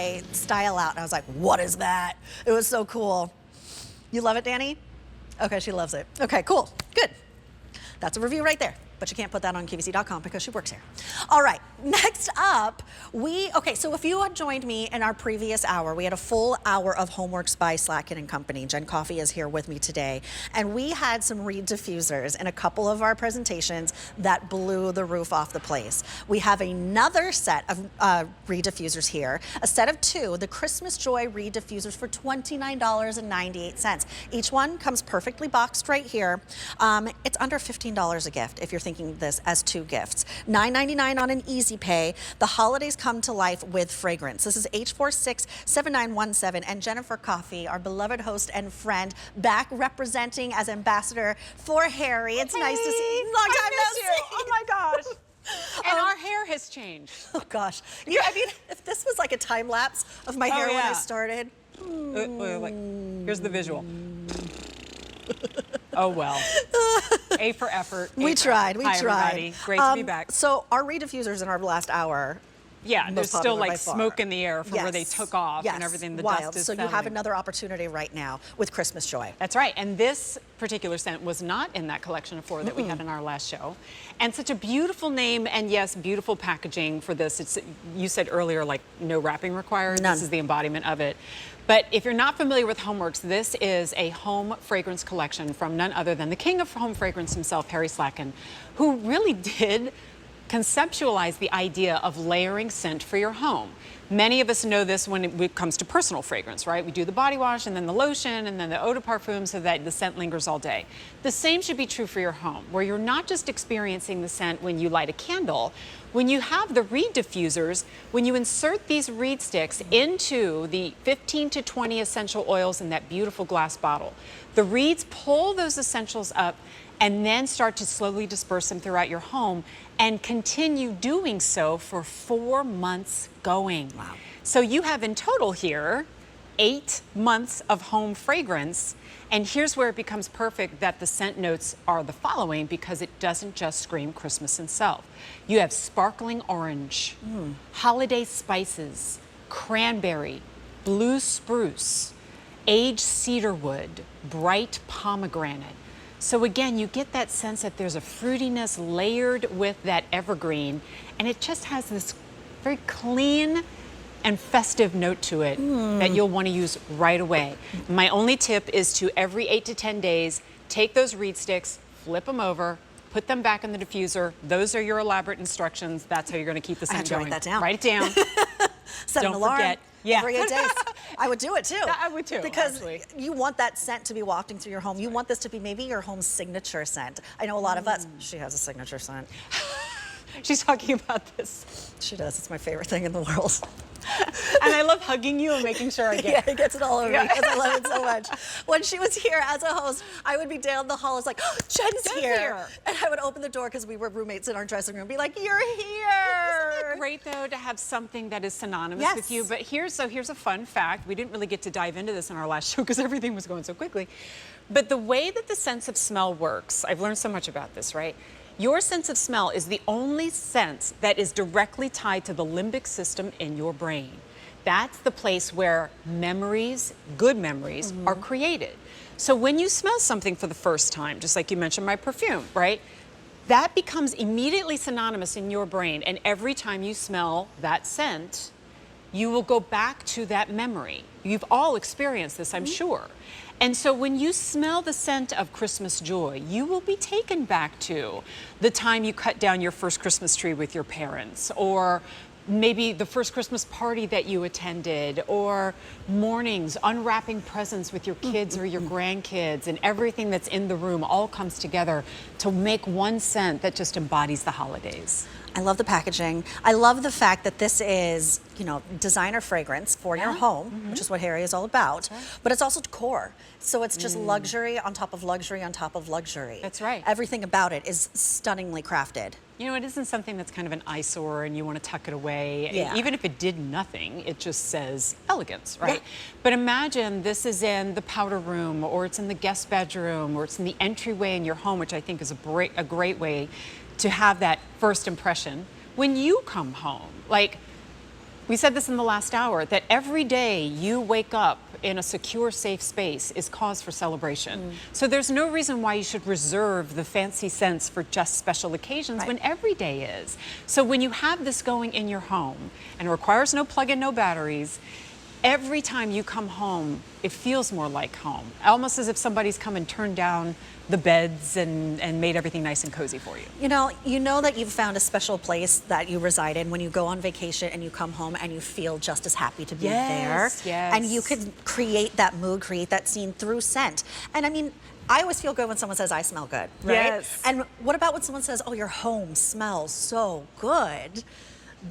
my style out, and I was like, what is that? It was so cool. You love it, Danny? Okay, she loves it. Okay, cool, good. That's a review right there. But you can't put that on QVC.com because she works here. All right, next up, okay, so if you had joined me in our previous hour, we had a full hour of HomeWorx by Slatkin Co. Jen Coffey is here with me today. And we had some reed diffusers in a couple of our presentations that blew the roof off the place. We have another set of reed diffusers here, a set of 2, the Christmas Joy reed diffusers for $29.98. Each one comes perfectly boxed right here. It's under $15 a gift if you're thinking this as 2 gifts. $9.99 on an easy pay. The holidays come to life with fragrance. This is H467917 and Jennifer Coffey, our beloved host and friend, back representing as ambassador for Harry. It's nice to see you. Long time no see. Oh my gosh. And our hair has changed. Oh gosh. Yeah, I mean, if this was like a time lapse of my hair when I started. Here's the visual. Oh well. A for effort. We tried. Hi, everybody. Great to be back. So our reed diffusers in our last hour. Yeah, there's still like smoke in the air from where they took off and everything. The wild. dust is So settling. you have another opportunity right now with Christmas Joy. That's right. And this particular scent was not in that collection of 4 that we had in our last show. And such a beautiful name, and yes, beautiful packaging for this. It's, you said earlier, like no wrapping required. None. This is the embodiment of it. But if you're not familiar with HomeWorx, this is a home fragrance collection from none other than the king of home fragrance himself, Harry Slatkin, who really did conceptualize the idea of layering scent for your home. Many of us know this when it comes to personal fragrance, right? We do the body wash and then the lotion and then the eau de parfum so that the scent lingers all day. The same should be true for your home, where you're not just experiencing the scent when you light a candle. When you have the reed diffusers, when you insert these reed sticks into the 15 to 20 essential oils in that beautiful glass bottle, the reeds pull those essentials up and then start to slowly disperse them throughout your home and continue doing so for 4 months going. Wow. So you have in total here 8 months of home fragrance. And here's where it becomes perfect that the scent notes are the following, because it doesn't just scream Christmas itself. You have sparkling orange, holiday spices, cranberry, blue spruce, aged cedarwood, bright pomegranate. So again, you get that sense that there's a fruitiness layered with that evergreen, and it just has this very clean and festive note to it that you'll want to use right away. My only tip is to every 8 to 10 days, take those reed sticks, flip them over, put them back in the diffuser. Those are your elaborate instructions. That's how you're going to keep the scent going. I have to write that down. Write it down. Set an Don't alarm forget. Yeah. every 8 days. I would do it too. I would too, because actually. you want that scent to be wafting through your home. You want this to be maybe your home's signature scent. I know a lot of us. She has a signature scent. She's talking about this. She does. It's my favorite thing in the world. And I love hugging you and making sure I get Yeah, it gets it all over me because I love it so much. When she was here as a host, I would be down the hall. I was like, oh, Jen's here. And I would open the door because we were roommates in our dressing room and be like, you're here. Isn't it great, though, to have something that is synonymous with you? But here's a fun fact. We didn't really get to dive into this in our last show because everything was going so quickly. But the way that the sense of smell works, I've learned so much about this, right? Your sense of smell is the only sense that is directly tied to the limbic system in your brain. That's the place where memories, good memories, are created. So when you smell something for the first time, just like you mentioned my perfume, right? That becomes immediately synonymous in your brain, and every time you smell that scent, you will go back to that memory. You've all experienced this, I'm sure. And so when you smell the scent of Christmas joy, you will be taken back to the time you cut down your first Christmas tree with your parents, or maybe the first Christmas party that you attended, or mornings unwrapping presents with your kids or your grandkids, and everything that's in the room all comes together to make one scent that just embodies the holidays. I love the packaging. I love the fact that this is, you know, designer fragrance for your home, which is what Harry is all about. But it's also decor. So it's just luxury on top of luxury on top of luxury. That's right. Everything about it is stunningly crafted. You know, it isn't something that's kind of an eyesore and you want to tuck it away. Yeah. Even if it did nothing, it just says elegance, right? Yeah. But imagine this is in the powder room, or it's in the guest bedroom, or it's in the entryway in your home, which I think is a great way to have that first impression when you come home. Like, We said this in the last hour, that every day you wake up in a secure, safe space is cause for celebration. So there's no reason why you should reserve the fancy scents for just special occasions when every day is. So when you have this going in your home, and it requires no plug-in, no batteries, every time you come home, it feels more like home. Almost as if somebody's come and turned down the beds and made everything nice and cozy for you. You know that you've found a special place that you reside in when you go on vacation and you come home and you feel just as happy to be there. Yes. And you could create that mood, create that scene through scent. And I mean, I always feel good when someone says, I smell good, right? Yes. And what about when someone says, oh, your home smells so good?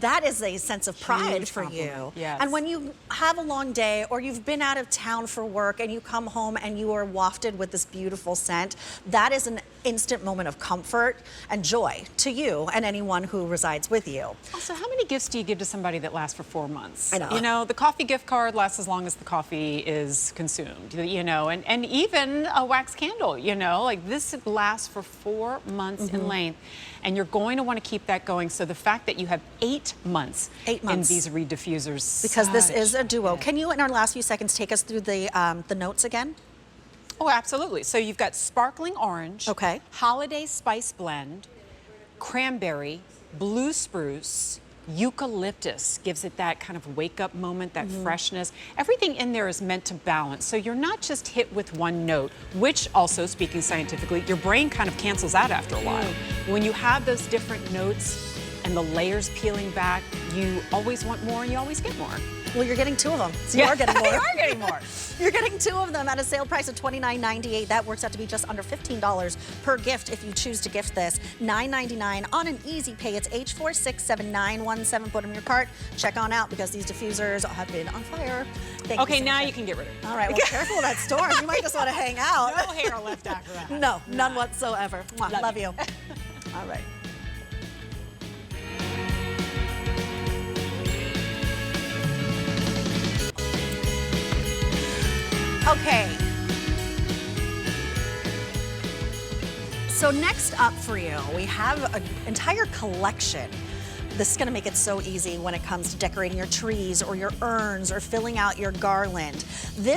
That is a sense of pride Huge for compliment. you. Yes. And when you have a long day or you've been out of town for work and you come home and you are wafted with this beautiful scent, that is an instant moment of comfort and joy to you and anyone who resides with you. Also, how many gifts do you give to somebody that lasts for 4 months? I know. You know, the coffee gift card lasts as long as the coffee is consumed, you know, and even a wax candle, you know, like this lasts for 4 months in length. And you're going to want to keep that going. So the fact that you have 8 months, in these Reed diffusers. Because this is a duo. Can you, in our last few seconds, take us through the notes again? Oh, absolutely. So you've got sparkling orange, Okay. holiday spice blend, cranberry, blue spruce, eucalyptus gives it that kind of wake up moment, that freshness. Everything in there is meant to balance. So you're not just hit with one note, which also, speaking scientifically, your brain kind of cancels out after a while. When you have those different notes and the layers peeling back, you always want more and you always get more. Well, you're getting 2 of them. So you are getting more. You are getting more. You're getting 2 of them at a sale price of $29.98. That works out to be just under $15 per gift if you choose to gift this. $9.99 on an easy pay. It's H467917. Put them in your cart. Check on out because these diffusers have been on fire. Thank Okay, you so now much. you can get rid of it. All right, well, careful with that storm. You might just want to hang out. No hair left after that. No, none whatsoever. Mwah, love you. All right. Okay. So next up for you, we have an entire collection. This is going to make it so easy when it comes to decorating your trees or your urns or filling out your garland. This